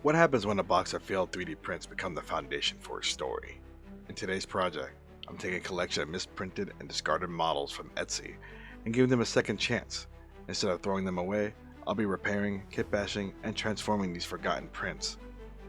What happens when a box of failed 3D prints become the foundation for a story? In today's project, I'm taking a collection of misprinted and discarded models from Etsy and giving them a second chance. Instead of throwing them away, I'll be repairing, kitbashing, and transforming these forgotten prints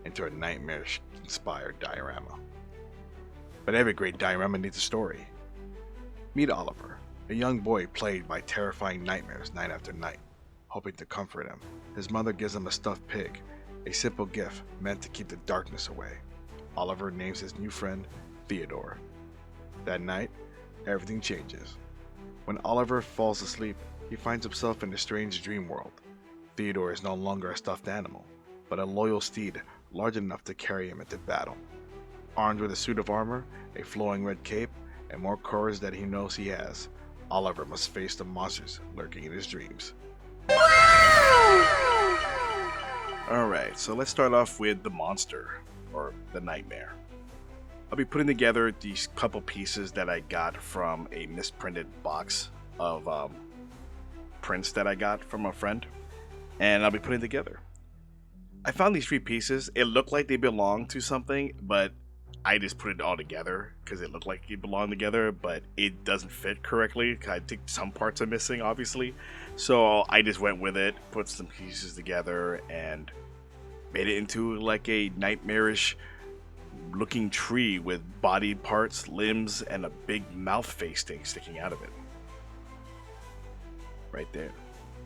into a nightmarish-inspired diorama. But every great diorama needs a story. Meet Oliver, a young boy plagued by terrifying nightmares night after night. Hoping to comfort him, his mother gives him a stuffed pig, a simple gift meant to keep the darkness away. Oliver names his new friend Theodore. That night, everything changes. When Oliver falls asleep, he finds himself in a strange dream world. Theodore is no longer a stuffed animal, but a loyal steed large enough to carry him into battle. Armed with a suit of armor, a flowing red cape, and more courage than he knows he has, Oliver must face the monsters lurking in his dreams. Alright, so let's start off with the monster, or the nightmare. I'll be putting together these couple pieces that I got from a misprinted box of prints that I got from a friend, and I'll be putting together. I found these three pieces. It looked like they belonged to something, but I just put it all together because it looked like it belonged together, but it doesn't fit correctly. I think some parts are missing, obviously. So I just went with it, put some pieces together, and made it into like a nightmarish looking tree with body parts, limbs, and a big mouth face thing sticking out of it. Right there.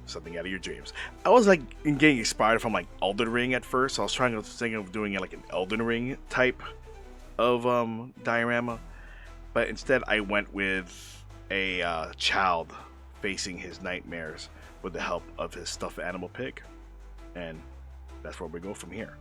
Something out of your dreams. I was like getting inspired from like Elden Ring at first. So I was trying to think of doing like an Elden Ring type of diorama, but instead I went with a child facing his nightmares with the help of his stuffed animal pig, and that's where we go from here.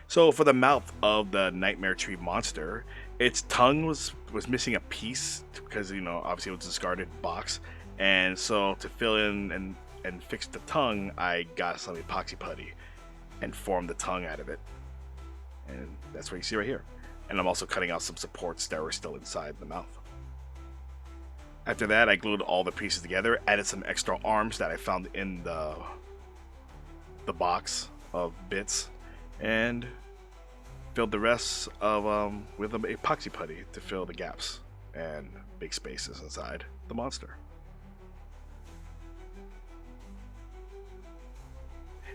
So for the mouth of the nightmare tree monster, its tongue was missing a piece because, you know, obviously it was a discarded box, and so to fill in and fix the tongue, I got some epoxy putty and formed the tongue out of it, and that's what you see right here. And I'm also cutting out some supports that were still inside the mouth. After that, I glued all the pieces together, added some extra arms that I found in the box of bits, and filled the rest of with an epoxy putty to fill the gaps and big spaces inside the monster.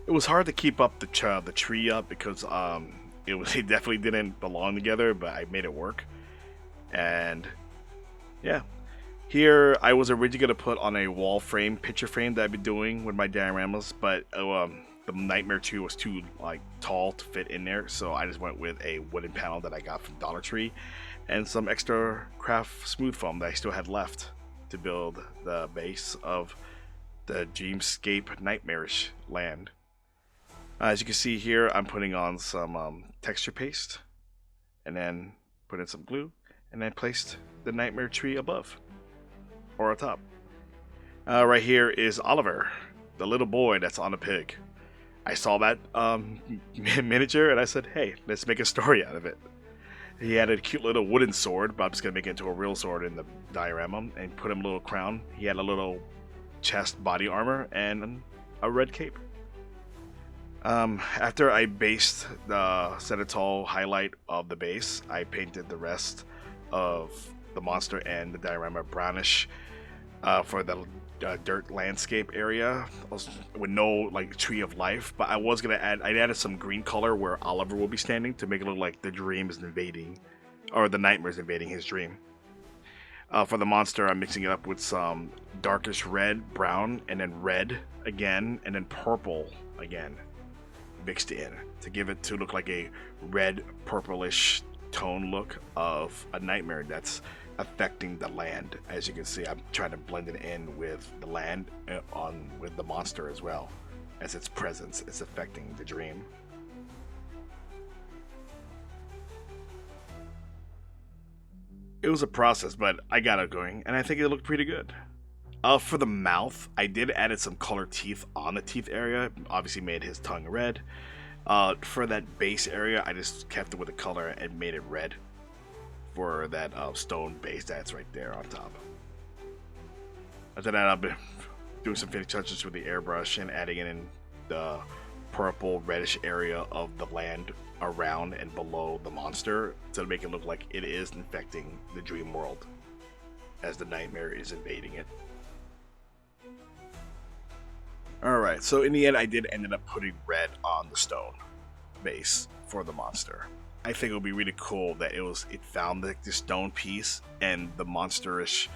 It was hard to keep up the tree up because it definitely didn't belong together, but I made it work. And yeah, here I was originally going to put on a wall frame, picture frame that I've been doing with my dioramas, but the nightmare tree was too like tall to fit in there, so I just went with a wooden panel that I got from Dollar Tree and some extra craft smooth foam that I still had left to build the base of the dreamscape nightmarish land. As you can see here, I'm putting on some texture paste, and then put in some glue, and then placed the nightmare tree above, or on top. Right here is Oliver, the little boy that's on a pig. I saw that miniature, and I said, hey, let's make a story out of it. He had a cute little wooden sword, but I'm just going to make it into a real sword in the diorama, and put him a little crown. He had a little chest body armor, and a red cape. After I based the Senatol highlight of the base, I painted the rest of the monster and the diorama brownish for the dirt landscape area with no like tree of life. But I was gonna I added some green color where Oliver will be standing to make it look like the dream is invading, or the nightmare is invading his dream. For the monster, I'm mixing it up with some darkish red, brown, and then red again, and then purple again, mixed in to give it to look like a red purplish tone look of a nightmare that's affecting the land. As you can see, I'm trying to blend it in with the land with the monster as well, as its presence is affecting the dream. It was a process, but I got it going, and I think it looked pretty good. For the mouth, I did added some colored teeth on the teeth area. Obviously made his tongue red. For that base area, I just kept it with the color and made it red for that stone base that's right there on top. After that, I've been doing some finish touches with the airbrush and adding in the purple reddish area of the land around and below the monster to make it look like it is infecting the dream world as the nightmare is invading it. Alright, so in the end I did end up putting red on the stone base for the monster. I think it would be really cool that it found the stone piece and the monsterish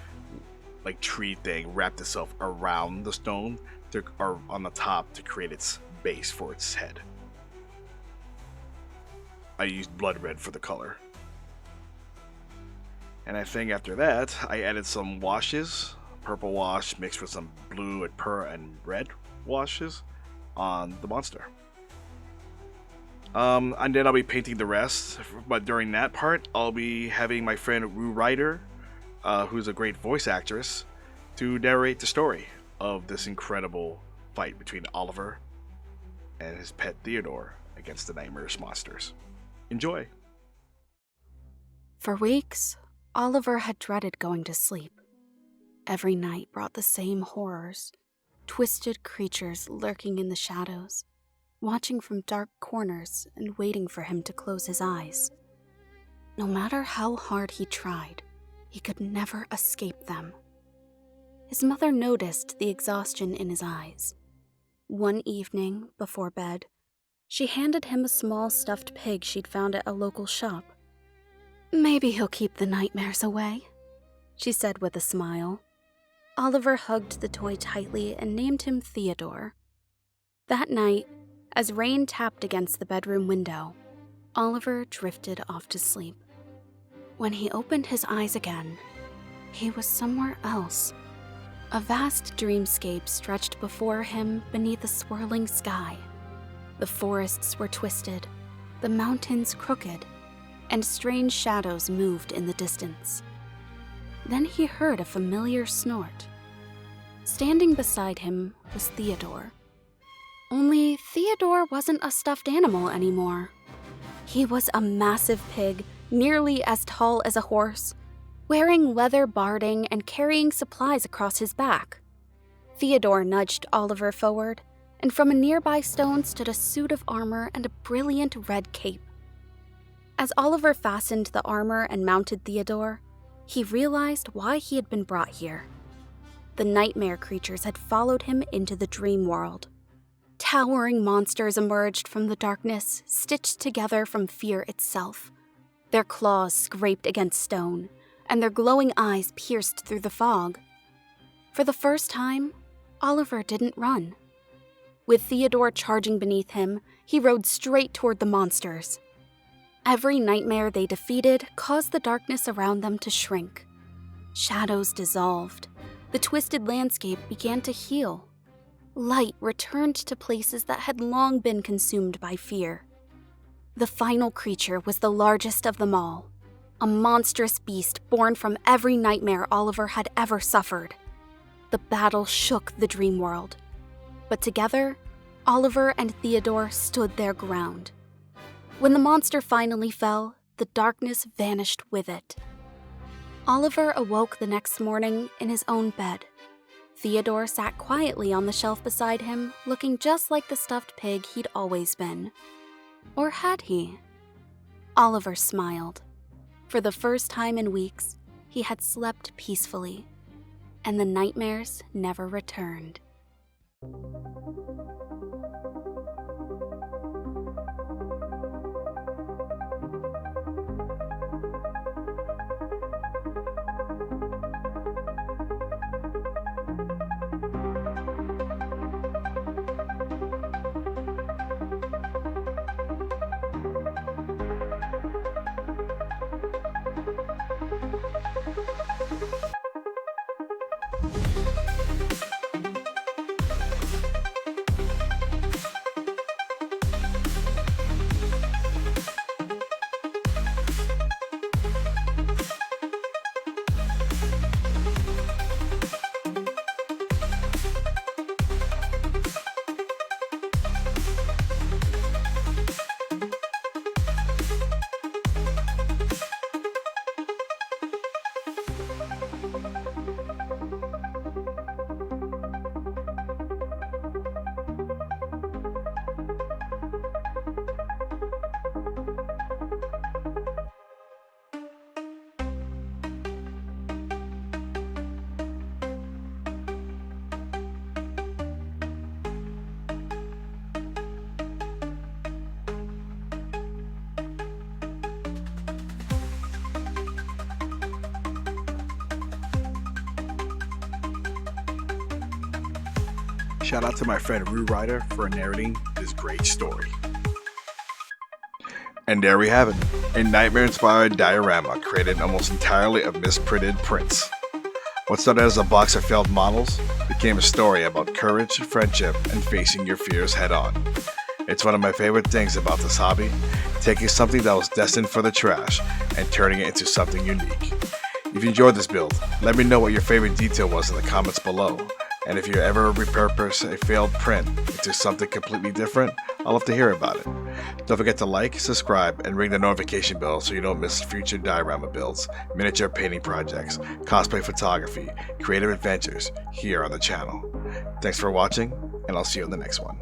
like tree thing wrapped itself around the stone or on the top to create its base for its head. I used blood red for the color. And I think after that I added some washes, purple wash mixed with some blue and red washes on the monster. And then I'll be painting the rest, but during that part, I'll be having my friend Rue Ryder, who's a great voice actress, to narrate the story of this incredible fight between Oliver and his pet Theodore against the nightmarish monsters. Enjoy! For weeks, Oliver had dreaded going to sleep. Every night brought the same horrors, twisted creatures lurking in the shadows, watching from dark corners and waiting for him to close his eyes. No matter how hard he tried, he could never escape them. His mother noticed the exhaustion in his eyes. One evening, before bed, she handed him a small stuffed pig she'd found at a local shop. "Maybe he'll keep the nightmares away," she said with a smile. Oliver hugged the toy tightly and named him Theodore. That night, as rain tapped against the bedroom window, Oliver drifted off to sleep. When he opened his eyes again, he was somewhere else. A vast dreamscape stretched before him beneath a swirling sky. The forests were twisted, the mountains crooked, and strange shadows moved in the distance. Then he heard a familiar snort. Standing beside him was Theodore. Only Theodore wasn't a stuffed animal anymore. He was a massive pig, nearly as tall as a horse, wearing leather barding and carrying supplies across his back. Theodore nudged Oliver forward, and from a nearby stone stood a suit of armor and a brilliant red cape. As Oliver fastened the armor and mounted Theodore, he realized why he had been brought here. The nightmare creatures had followed him into the dream world. Towering monsters emerged from the darkness, stitched together from fear itself. Their claws scraped against stone, and their glowing eyes pierced through the fog. For the first time, Oliver didn't run. With Theodore charging beneath him, he rode straight toward the monsters. Every nightmare they defeated caused the darkness around them to shrink. Shadows dissolved. The twisted landscape began to heal. Light returned to places that had long been consumed by fear. The final creature was the largest of them all, a monstrous beast born from every nightmare Oliver had ever suffered. The battle shook the dream world, but together, Oliver and Theodore stood their ground. When the monster finally fell, the darkness vanished with it. Oliver awoke the next morning in his own bed. Theodore sat quietly on the shelf beside him, looking just like the stuffed pig he'd always been. Or had he? Oliver smiled. For the first time in weeks, he had slept peacefully, and the nightmares never returned. Shout out to my friend Rue Ryder for narrating this great story. And there we have it, a nightmare-inspired diorama created almost entirely of misprinted prints. What started as a box of failed models became a story about courage, friendship, and facing your fears head-on. It's one of my favorite things about this hobby, taking something that was destined for the trash and turning it into something unique. If you enjoyed this build, let me know what your favorite detail was in the comments below. And if you ever repurpose a failed print into something completely different, I'll love to hear about it. Don't forget to like, subscribe, and ring the notification bell so you don't miss future diorama builds, miniature painting projects, cosplay photography, creative adventures here on the channel. Thanks for watching, and I'll see you in the next one.